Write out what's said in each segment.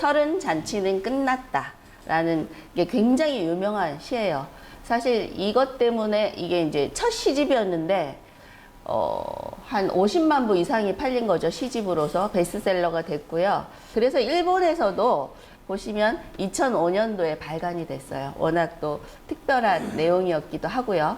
서른 잔치는 끝났다라는 게 굉장히 유명한 시예요. 사실 이것 때문에 이게 이제 첫 시집이었는데 한 50만 부 이상이 팔린 거죠. 시집으로서 베스트셀러가 됐고요. 그래서 일본에서도 보시면 2005년도에 발간이 됐어요. 워낙 또 특별한 내용이었기도 하고요.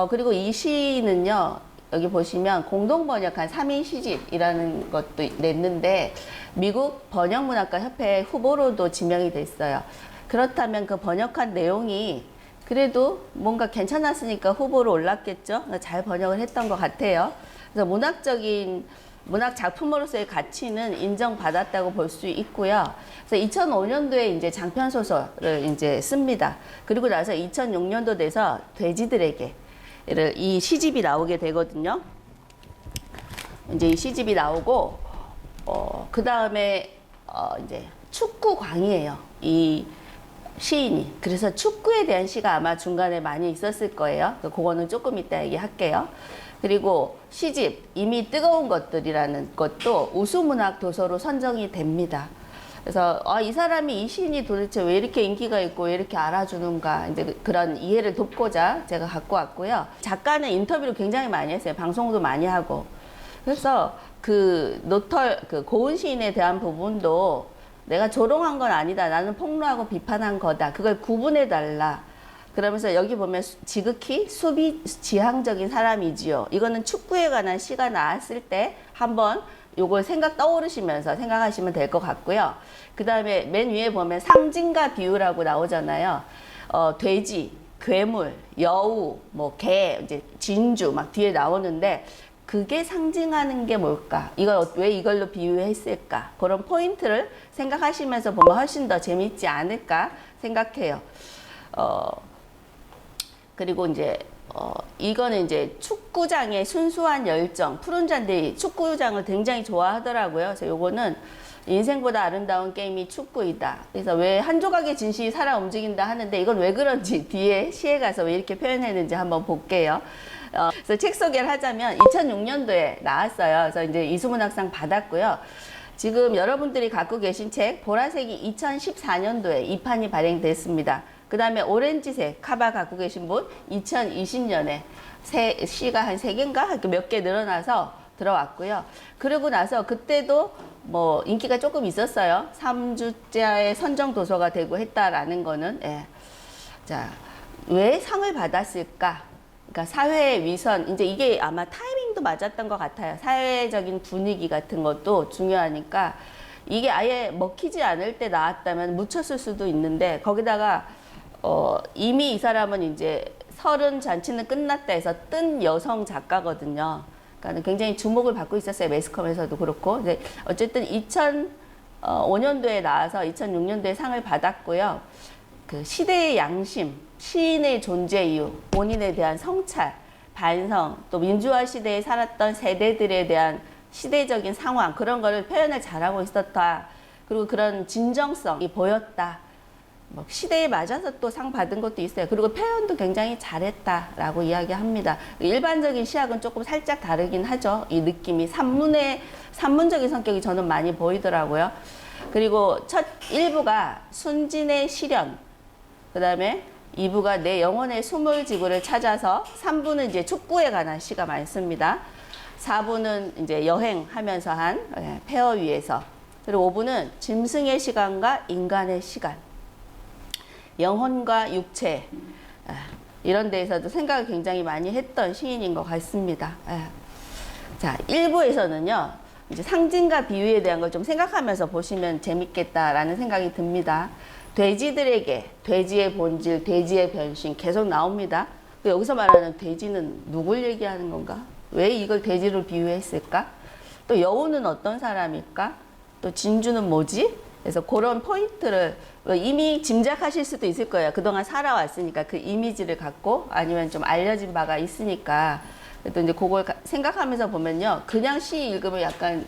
그리고 이 시는요, 여기 보시면 공동 번역한 3인 시집이라는 것도 냈는데 미국 번역문학가 협회 후보로도 지명이 됐어요. 그렇다면 그 번역한 내용이 그래도 뭔가 괜찮았으니까 후보로 올랐겠죠. 잘 번역을 했던 것 같아요. 그래서 문학 작품으로서의 가치는 인정받았다고 볼 수 있고요. 그래서 2005년도에 이제 장편 소설을 이제 씁니다. 그리고 나서 2006년도 돼서 돼지들에게 이 시집이 나오게 되거든요. 이제 이 시집이 나오고 그 다음에 이제 축구광이에요. 이 시인이. 그래서 축구에 대한 시가 아마 중간에 많이 있었을 거예요. 그거는 조금 이따 얘기할게요. 그리고 시집 이미 뜨거운 것들이라는 것도 우수문학 도서로 선정이 됩니다. 그래서 이 사람이 이 시인이 도대체 왜 이렇게 인기가 있고 왜 이렇게 알아주는가 이제 그런 이해를 돕고자 제가 갖고 왔고요. 작가는 인터뷰를 굉장히 많이 했어요. 방송도 많이 하고. 그래서 그 고은 시인에 대한 부분도 내가 조롱한 건 아니다. 나는 폭로하고 비판한 거다. 그걸 구분해 달라. 그러면서 여기 보면 지극히 수비지향적인 사람이지요. 이거는 축구에 관한 시가 나왔을 때 한번 요걸 떠오르시면서 생각하시면 될 것 같고요. 그 다음에 맨 위에 보면 상징과 비유라고 나오잖아요. 돼지, 괴물, 여우, 뭐 개, 이제 진주 막 뒤에 나오는데 그게 상징하는 게 뭘까? 왜 이걸로 비유했을까? 그런 포인트를 생각하시면서 보면 훨씬 더 재밌지 않을까 생각해요. 그리고 이제 이거는 이제 축구장의 순수한 열정. 푸른 잔들이 축구장을 굉장히 좋아하더라고요. 그래서 요거는 인생보다 아름다운 게임이 축구이다. 그래서 왜 한 조각의 진실이 살아 움직인다 하는데 이건 왜 그런지 뒤에 시에 가서 왜 이렇게 표현했는지 한번 볼게요. 그래서 책 소개를 하자면 2006년도에 나왔어요. 그래서 이제 이수문학상 받았고요. 지금 여러분들이 갖고 계신 책 보라색이 2014년도에 2판이 발행됐습니다. 그 다음에 오렌지색 카바 갖고 계신 분 2020년에 시가 한 3개인가 몇 개 늘어나서 들어왔고요. 그러고 나서 그때도 뭐 인기가 조금 있었어요. 3주자의 선정 도서가 되고 했다라는 거는. 예. 자, 왜 상을 받았을까? 그러니까 사회의 위선, 이제 이게 아마 타이밍도 맞았던 것 같아요. 사회적인 분위기 같은 것도 중요하니까 이게 아예 먹히지 않을 때 나왔다면 묻혔을 수도 있는데 거기다가 이미 이 사람은 이제 서른 잔치는 끝났다 해서 뜬 여성 작가거든요. 그러니까 굉장히 주목을 받고 있었어요. 매스컴에서도 그렇고. 이제 어쨌든 2005년도에 나와서 2006년도에 상을 받았고요. 그 시대의 양심, 시인의 존재 이유, 본인에 대한 성찰, 반성, 또 민주화 시대에 살았던 세대들에 대한 시대적인 상황, 그런 거를 표현을 잘하고 있었다. 그리고 그런 진정성이 보였다. 뭐 시대에 맞아서 또 상 받은 것도 있어요. 그리고 표현도 굉장히 잘했다라고 이야기합니다. 일반적인 시학은 조금 살짝 다르긴 하죠. 이 느낌이 산문적인 성격이 저는 많이 보이더라고요. 그리고 첫 1부가 순진의 시련, 그 다음에 2부가 내 영혼의 수물지구를 찾아서, 3부는 이제 축구에 관한 시가 많습니다. 4부는 이제 여행하면서 한 폐허 위에서, 그리고 5부는 짐승의 시간과 인간의 시간, 영혼과 육체, 이런 데에서도 생각을 굉장히 많이 했던 시인인 것 같습니다. 자, 1부에서는요, 이제 상징과 비유에 대한 걸 좀 생각하면서 보시면 재밌겠다라는 생각이 듭니다. 돼지들에게 돼지의 본질, 돼지의 변신 계속 나옵니다. 여기서 말하는 돼지는 누굴 얘기하는 건가? 왜 이걸 돼지로 비유했을까? 또 여우는 어떤 사람일까? 또 진주는 뭐지? 그래서 그런 포인트를 이미 짐작하실 수도 있을 거예요. 그동안 살아왔으니까 그 이미지를 갖고, 아니면 좀 알려진 바가 있으니까. 또 이제 그걸 생각하면서 보면요, 그냥 시 읽으면 약간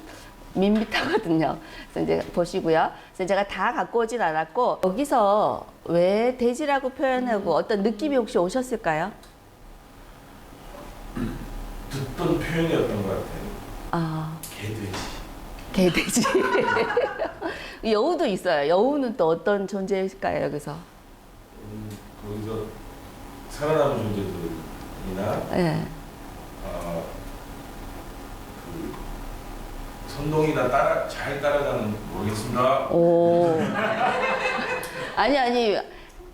밋밋하거든요. 그래서 이제 보시고요. 그래서 제가 다 갖고 오진 않았고, 여기서 왜 돼지라고 표현하고 어떤 느낌이 혹시 오셨을까요? 듣던 표현이었던 것 같아요. 아, 개돼지. 개돼지. 여우도 있어요. 여우는 또 어떤 존재일까요, 여기서? 거기서 살아남은 존재들이나 네. 그 선동이나 잘 따라가는 모르겠습니다. 오. 아니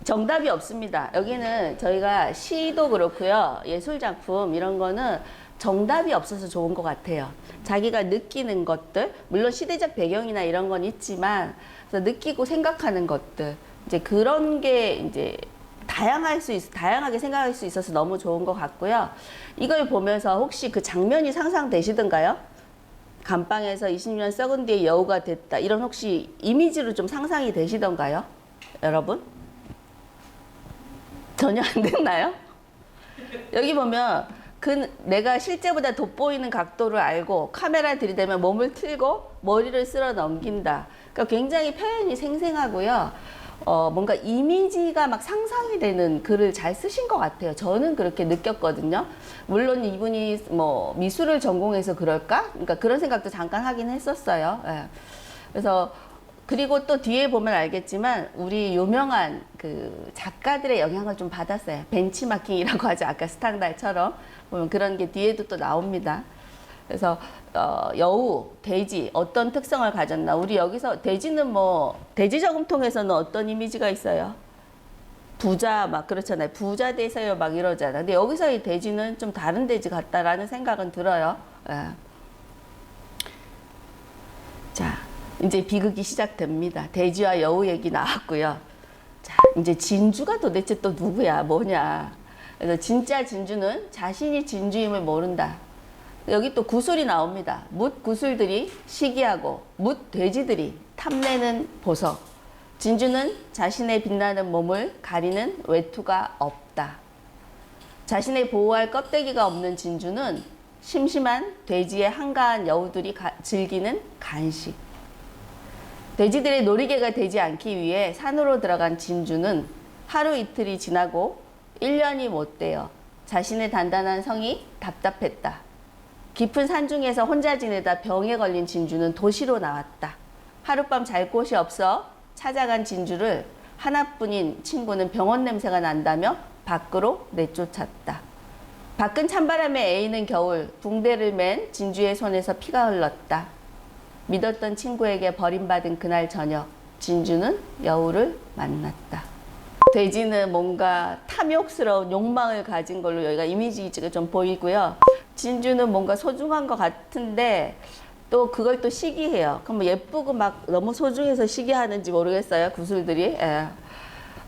정답이 없습니다. 여기는 저희가 시도 그렇고요. 예술 작품 이런 거는 정답이 없어서 좋은 것 같아요. 자기가 느끼는 것들, 물론 시대적 배경이나 이런 건 있지만 그래서 느끼고 생각하는 것들, 이제 그런 게 이제 다양하게 생각할 수 있어서 너무 좋은 것 같고요. 이걸 보면서 혹시 그 장면이 상상되시던가요? 감방에서 20년 썩은 뒤에 여우가 됐다. 이런 혹시 이미지로 좀 상상이 되시던가요? 여러분? 전혀 안 됐나요? 여기 보면 내가 실제보다 돋보이는 각도를 알고 카메라 들이대면 몸을 틀고 머리를 쓸어 넘긴다. 그러니까 굉장히 표현이 생생하고요. 뭔가 이미지가 막 상상이 되는 글을 잘 쓰신 것 같아요. 저는 그렇게 느꼈거든요. 물론 이분이 뭐 미술을 전공해서 그럴까? 그러니까 그런 생각도 잠깐 하긴 했었어요. 예. 그래서 그리고 또 뒤에 보면 알겠지만 우리 유명한 그 작가들의 영향을 좀 받았어요. 벤치마킹이라고 하죠. 아까 스탕달처럼 보면 그런 게 뒤에도 또 나옵니다. 그래서 여우, 돼지 어떤 특성을 가졌나? 우리 여기서 돼지는 뭐 돼지 저금통에서는 어떤 이미지가 있어요? 부자 막 그렇잖아요. 부자 되세요 막 이러잖아. 근데 여기서 이 돼지는 좀 다른 돼지 같다라는 생각은 들어요. 예. 자, 이제 비극이 시작됩니다. 돼지와 여우 얘기 나왔고요. 자, 이제 진주가 도대체 또 누구야? 뭐냐? 그래서 진짜 진주는 자신이 진주임을 모른다. 여기 또 구술이 나옵니다. 뭇 구술들이 시기하고 뭇 돼지들이 탐내는 보석. 진주는 자신의 빛나는 몸을 가리는 외투가 없다. 자신의 보호할 껍데기가 없는 진주는 심심한 돼지의 한가한 여우들이 즐기는 간식. 돼지들의 놀이개가 되지 않기 위해 산으로 들어간 진주는 하루 이틀이 지나고 1년이 못 되어 자신의 단단한 성이 답답했다. 깊은 산중에서 혼자 지내다 병에 걸린 진주는 도시로 나왔다. 하룻밤 잘 곳이 없어 찾아간 진주를 하나뿐인 친구는 병원 냄새가 난다며 밖으로 내쫓았다. 밖은 찬바람에 애이는 겨울, 붕대를 맨 진주의 손에서 피가 흘렀다. 믿었던 친구에게 버림받은 그날 저녁, 진주는 여우를 만났다. 돼지는 뭔가 탐욕스러운 욕망을 가진 걸로 여기가 이미지가 좀 보이고요. 진주는 뭔가 소중한 것 같은데 또 그걸 또 시기해요. 그럼 뭐 예쁘고 막 너무 소중해서 시기하는지 모르겠어요. 구슬들이. 예.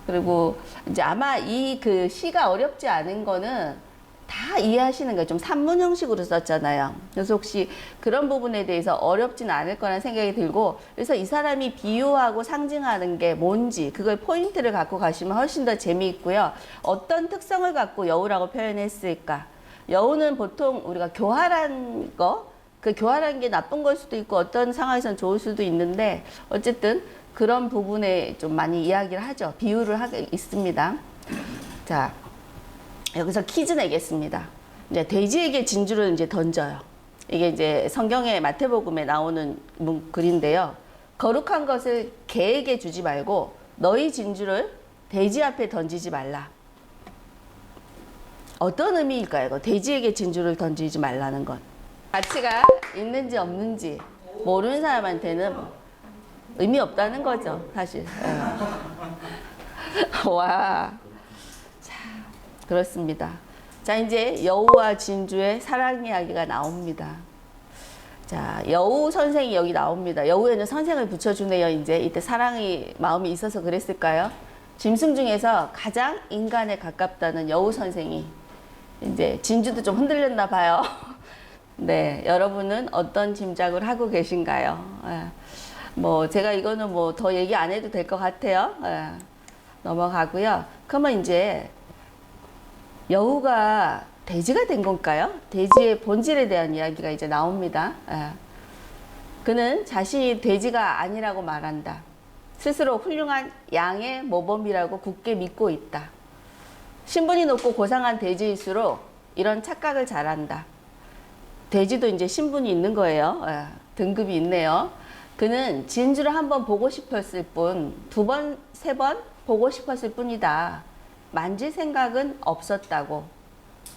그리고 이제 아마 이 그 시가 어렵지 않은 거는 다 이해하시는 거예요. 좀 산문 형식으로 썼잖아요. 그래서 혹시 그런 부분에 대해서 어렵진 않을 거라는 생각이 들고, 그래서 이 사람이 비유하고 상징하는 게 뭔지 그걸 포인트를 갖고 가시면 훨씬 더 재미있고요. 어떤 특성을 갖고 여우라고 표현했을까? 여우는 보통 우리가 교활한 거, 그 교활한 게 나쁜 걸 수도 있고 어떤 상황에서는 좋을 수도 있는데 어쨌든 그런 부분에 좀 많이 이야기를 하죠. 비유를 하게 있습니다. 자, 여기서 퀴즈 내겠습니다. 이제 돼지에게 진주를 이제 던져요. 이게 이제 성경의 마태복음에 나오는 글인데요. 거룩한 것을 개에게 주지 말고 너희 진주를 돼지 앞에 던지지 말라. 어떤 의미일까요? 이거 돼지에게 진주를 던지지 말라는 건. 가치가 있는지 없는지 모르는 사람한테는 의미 없다는 거죠, 사실. 와. 자, 그렇습니다. 자, 이제 여우와 진주의 사랑 이야기가 나옵니다. 자, 여우 선생이 여기 나옵니다. 여우에는 선생을 붙여주네요, 이제. 이때 사랑이 마음이 있어서 그랬을까요? 짐승 중에서 가장 인간에 가깝다는 여우 선생이 이제 진주도 좀 흔들렸나 봐요. 네, 여러분은 어떤 짐작을 하고 계신가요? 뭐 제가 이거는 뭐 더 얘기 안 해도 될 것 같아요. 넘어가고요. 그러면 이제 여우가 돼지가 된 건가요? 돼지의 본질에 대한 이야기가 이제 나옵니다. 그는 자신이 돼지가 아니라고 말한다. 스스로 훌륭한 양의 모범이라고 굳게 믿고 있다. 신분이 높고 고상한 돼지일수록 이런 착각을 잘한다. 돼지도 이제 신분이 있는 거예요. 등급이 있네요. 그는 진주를 한번 보고 싶었을 뿐, 두 번, 세 번 보고 싶었을 뿐이다. 만질 생각은 없었다고.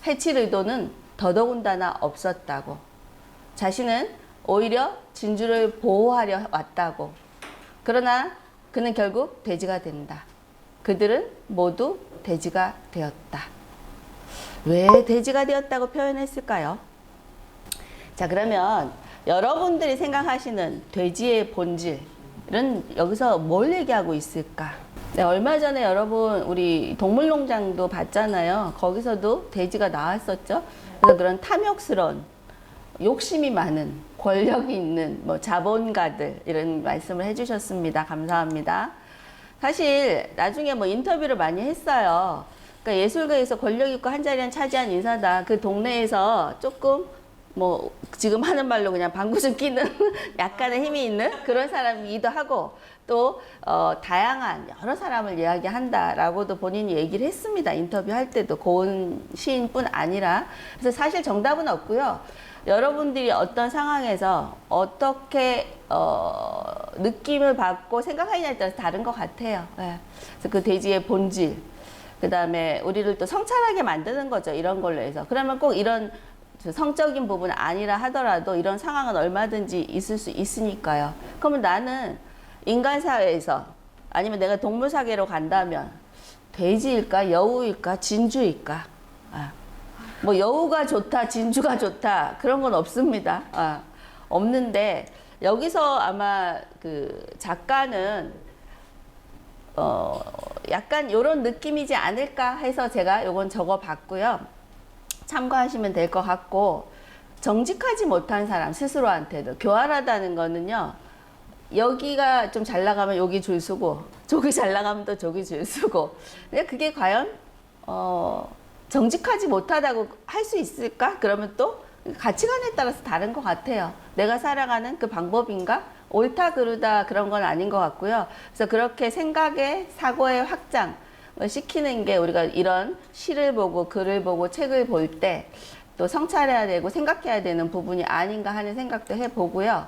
해칠 의도는 더더군다나 없었다고. 자신은 오히려 진주를 보호하려 왔다고. 그러나 그는 결국 돼지가 된다. 그들은 모두 돼지가 되었다. 왜 돼지가 되었다고 표현했을까요? 자, 그러면 여러분들이 생각하시는 돼지의 본질은 여기서 뭘 얘기하고 있을까? 네, 얼마 전에 여러분 우리 동물농장도 봤잖아요. 거기서도 돼지가 나왔었죠. 그래서 그런 탐욕스러운, 욕심이 많은, 권력이 있는 뭐 자본가들 이런 말씀을 해주셨습니다. 감사합니다. 사실 나중에 뭐 인터뷰를 많이 했어요. 그러니까 예술가에서 권력 있고 한 자리는 차지한 인사다. 그 동네에서 조금 뭐 지금 하는 말로 그냥 방구 좀 끼는 약간의 힘이 있는 그런 사람이기도 하고 또 다양한 여러 사람을 이야기한다라고도 본인이 얘기를 했습니다. 인터뷰할 때도 고은 시인뿐 아니라. 그래서 사실 정답은 없고요. 여러분들이 어떤 상황에서 어떻게 느낌을 받고 생각하느냐에 따라서 다른 것 같아요. 네. 그래서 그 돼지의 본질, 그 다음에 우리를 또 성찰하게 만드는 거죠. 이런 걸로 해서. 그러면 꼭 이런 성적인 부분 아니라 하더라도 이런 상황은 얼마든지 있을 수 있으니까요. 그러면 나는 인간 사회에서 아니면 내가 동물 사계로 간다면 돼지일까, 여우일까, 진주일까? 뭐 여우가 좋다, 진주가 좋다 그런 건 없습니다. 없는데 여기서 아마 그 작가는 약간 이런 느낌이지 않을까 해서 제가 요건 적어봤고요. 참고하시면 될 것 같고, 정직하지 못한 사람 스스로한테도 교활하다는 거는요, 여기가 좀 잘 나가면 여기 줄 서고 저기 잘 나가면 또 저기 줄 서고. 근데 그게 과연 정직하지 못하다고 할 수 있을까? 그러면 또 가치관에 따라서 다른 것 같아요. 내가 살아가는 그 방법인가? 옳다 그르다 그런 건 아닌 것 같고요. 그래서 그렇게 생각의 사고의 확장 시키는 게 우리가 이런 시를 보고 글을 보고 책을 볼 때 또 성찰해야 되고 생각해야 되는 부분이 아닌가 하는 생각도 해보고요.